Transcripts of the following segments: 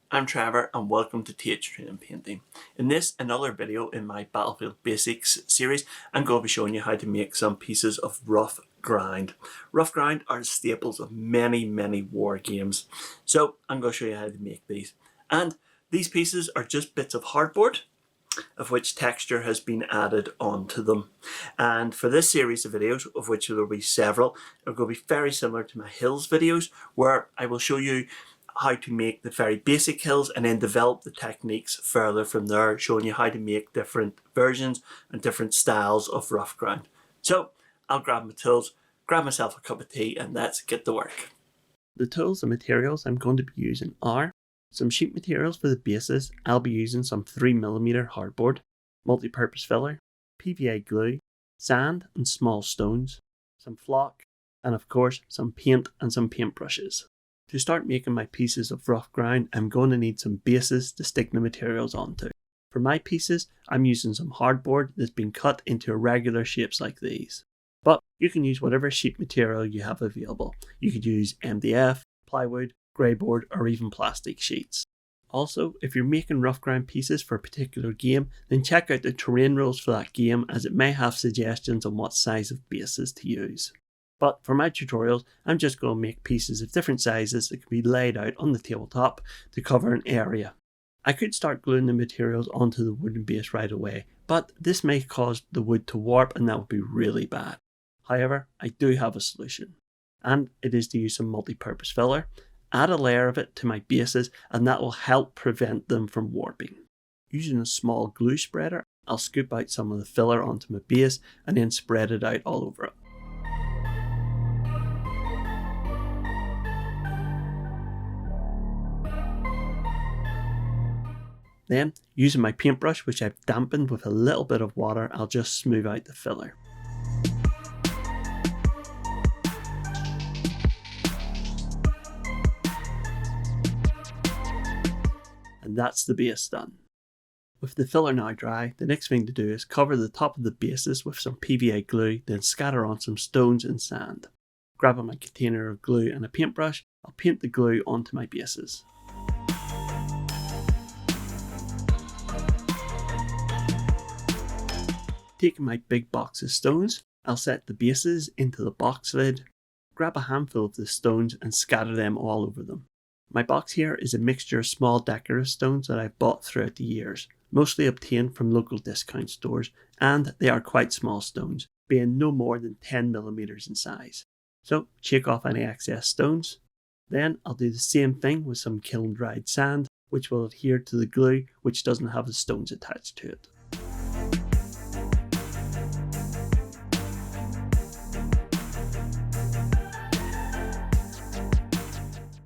I'm Trevor and welcome to Teach Training Painting. In this another video in my Battlefield Basics series, I'm going to be showing you how to make some pieces of rough grind. Rough grind are staples of many war games. So I'm going to show you how to make these. And these pieces are just bits of hardboard of which texture has been added onto them. And for this series of videos, of which there will be several, they're going to be very similar to my hills videos, where I will show you how to make the very basic hills and then develop the techniques further from there, showing you how to make different versions and different styles of rough ground. So I'll grab my tools, grab myself a cup of tea, and let's get to work. The tools and materials I'm going to be using are some sheet materials for the bases. I'll be using some 3mm hardboard, multi-purpose filler, PVA glue, sand and small stones, some flock, and of course some paint and some paintbrushes. To start making my pieces of rough ground, I'm going to need some bases to stick the materials onto. For my pieces, I'm using some hardboard that's been cut into irregular shapes like these. But you can use whatever sheet material you have available. You could use MDF, plywood, grey board, or even plastic sheets. Also, if you're making rough ground pieces for a particular game, then check out the terrain rules for that game, as it may have suggestions on what size of bases to use. But for my tutorials, I'm just going to make pieces of different sizes that can be laid out on the tabletop to cover an area. I could start gluing the materials onto the wooden base right away, but this may cause the wood to warp and that would be really bad. However, I do have a solution, and it is to use some multi-purpose filler, add a layer of it to my bases, and that will help prevent them from warping. Using a small glue spreader, I'll scoop out some of the filler onto my base and then spread it out all over it. Then, using my paintbrush, which I've dampened with a little bit of water, I'll just smooth out the filler. And that's the base done. With the filler now dry, the next thing to do is cover the top of the bases with some PVA glue, then scatter on some stones and sand. Grabbing my container of glue and a paintbrush, I'll paint the glue onto my bases. Taking my big box of stones, I'll set the bases into the box lid, grab a handful of the stones and scatter them all over them. My box here is a mixture of small decorative stones that I've bought throughout the years, mostly obtained from local discount stores, and they are quite small stones, being no more than 10mm in size. So shake off any excess stones. Then I'll do the same thing with some kiln dried sand, which will adhere to the glue, which doesn't have the stones attached to it.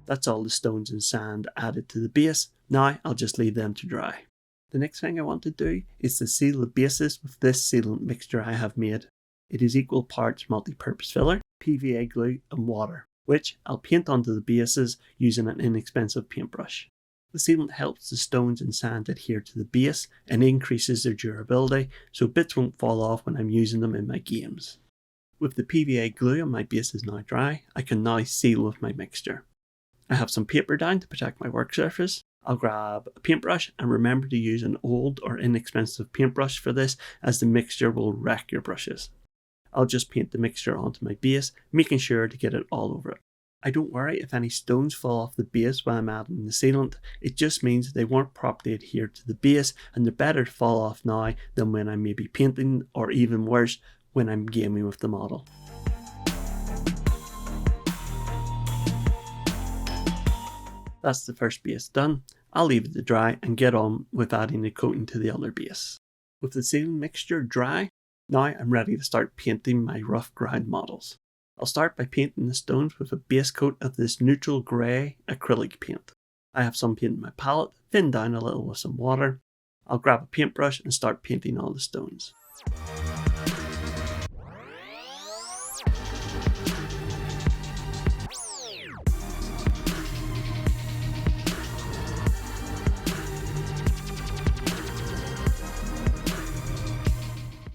That's all the stones and sand added to the base. Now I'll just leave them to dry. The next thing I want to do is to seal the bases with this sealant mixture I have made. It is equal parts multi-purpose filler, PVA glue and water, which I'll paint onto the bases using an inexpensive paintbrush. The sealant helps the stones and sand adhere to the base and increases their durability, so bits won't fall off when I'm using them in my games. With the PVA glue on my bases now dry, I can now seal with my mixture. I have some paper down to protect my work surface. I'll grab a paintbrush and remember to use an old or inexpensive paintbrush for this, as the mixture will wreck your brushes. I'll just paint the mixture onto my base, making sure to get it all over it. I don't worry if any stones fall off the base while I'm adding the sealant. It just means they weren't properly adhered to the base, and they're better to fall off now than when I'm maybe painting, or even worse, when I'm gaming with the model. That's the first base done. I'll leave it to dry and get on with adding the coating to the other base. With the sealing mixture dry, now I'm ready to start painting my rough ground models. I'll start by painting the stones with a base coat of this neutral grey acrylic paint. I have some paint in my palette, thinned down a little with some water. I'll grab a paintbrush and start painting all the stones.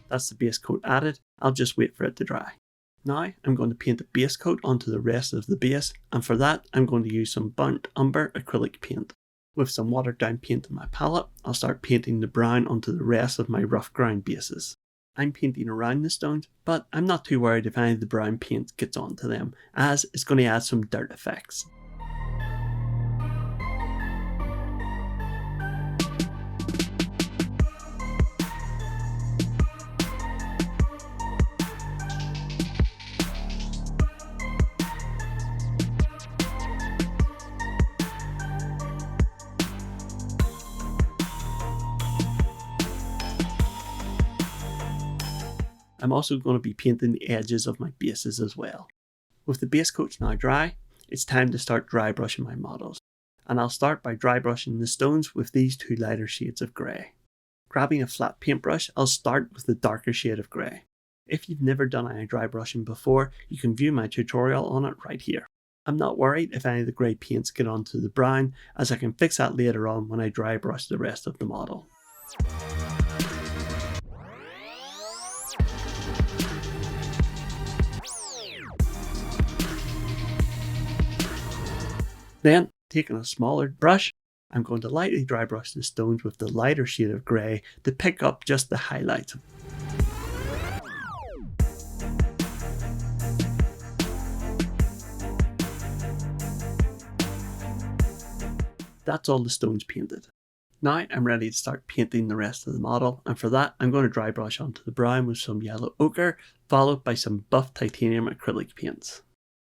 That's the base coat added. I'll just wait for it to dry. Now I'm going to paint a base coat onto the rest of the base, and for that I'm going to use some burnt umber acrylic paint. With some watered down paint on my palette, I'll start painting the brown onto the rest of my rough ground bases. I'm painting around the stones, but I'm not too worried if any of the brown paint gets onto them, as it's going to add some dirt effects. I'm also going to be painting the edges of my bases as well. With the base coats now dry, it's time to start dry brushing my models. And I'll start by dry brushing the stones with these two lighter shades of grey. Grabbing a flat paintbrush, I'll start with the darker shade of grey. If you've never done any dry brushing before, you can view my tutorial on it right here. I'm not worried if any of the grey paints get onto the brown, as I can fix that later on when I dry brush the rest of the model. Then, taking a smaller brush, I'm going to lightly dry brush the stones with the lighter shade of grey to pick up just the highlights. That's all the stones painted. Now I'm ready to start painting the rest of the model, and for that I'm going to dry brush onto the brown with some yellow ochre, followed by some buff titanium acrylic paints.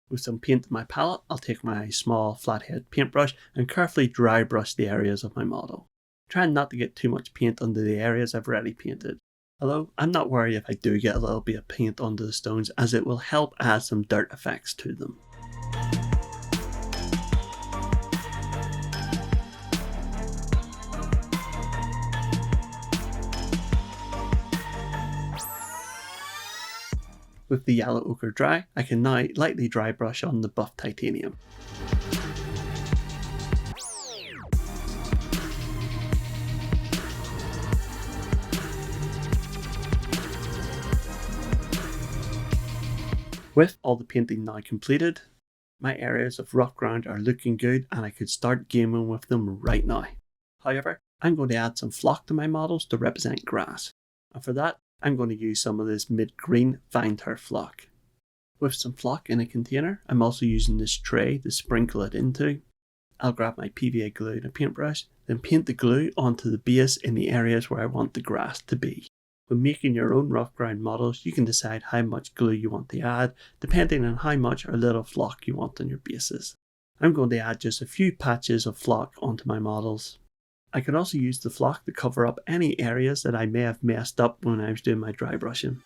With some paint in my palette, I'll take my small flathead paintbrush and carefully dry brush the areas of my model, trying not to get too much paint onto the areas I've already painted. Although I'm not worried if I do get a little bit of paint onto the stones, as it will help add some dirt effects to them. With the yellow ochre dry, I can now lightly dry brush on the buff titanium. With all the painting now completed, my areas of rough ground are looking good and I could start gaming with them right now. However, I'm going to add some flock to my models to represent grass, and for that I'm going to use some of this mid-green vine turf flock. With some flock in a container, I'm also using this tray to sprinkle it into. I'll grab my PVA glue and a paintbrush, then paint the glue onto the base in the areas where I want the grass to be. When making your own rough ground models, you can decide how much glue you want to add, depending on how much or little flock you want on your bases. I'm going to add just a few patches of flock onto my models. I can also use the flock to cover up any areas that I may have messed up when I was doing my dry brushing.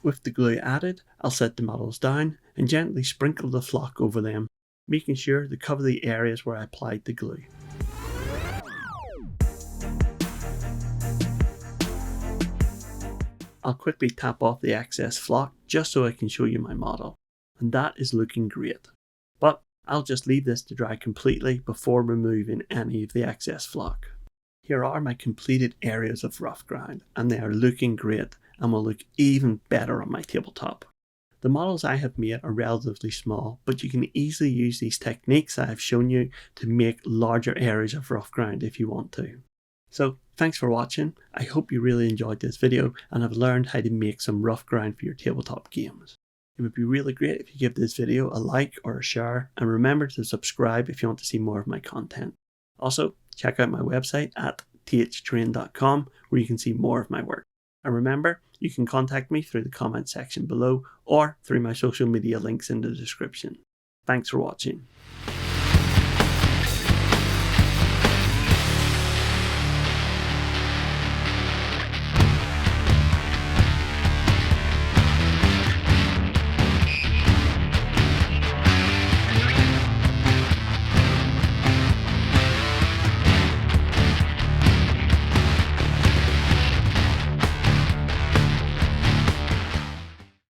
With the glue added, I'll set the models down and gently sprinkle the flock over them, making sure to cover the areas where I applied the glue. I'll quickly tap off the excess flock just so I can show you my model, and that is looking great. But I'll just leave this to dry completely before removing any of the excess flock. Here are my completed areas of rough ground, and they are looking great and will look even better on my tabletop. The models I have made are relatively small, but you can easily use these techniques I have shown you to make larger areas of rough ground if you want to. So thanks for watching. I hope you really enjoyed this video and have learned how to make some rough ground for your tabletop games. It would be really great if you give this video a like or a share, and remember to subscribe if you want to see more of my content. Also, check out my website at thtrain.com where you can see more of my work. And remember, you can contact me through the comment section below or through my social media links in the description. Thanks for watching.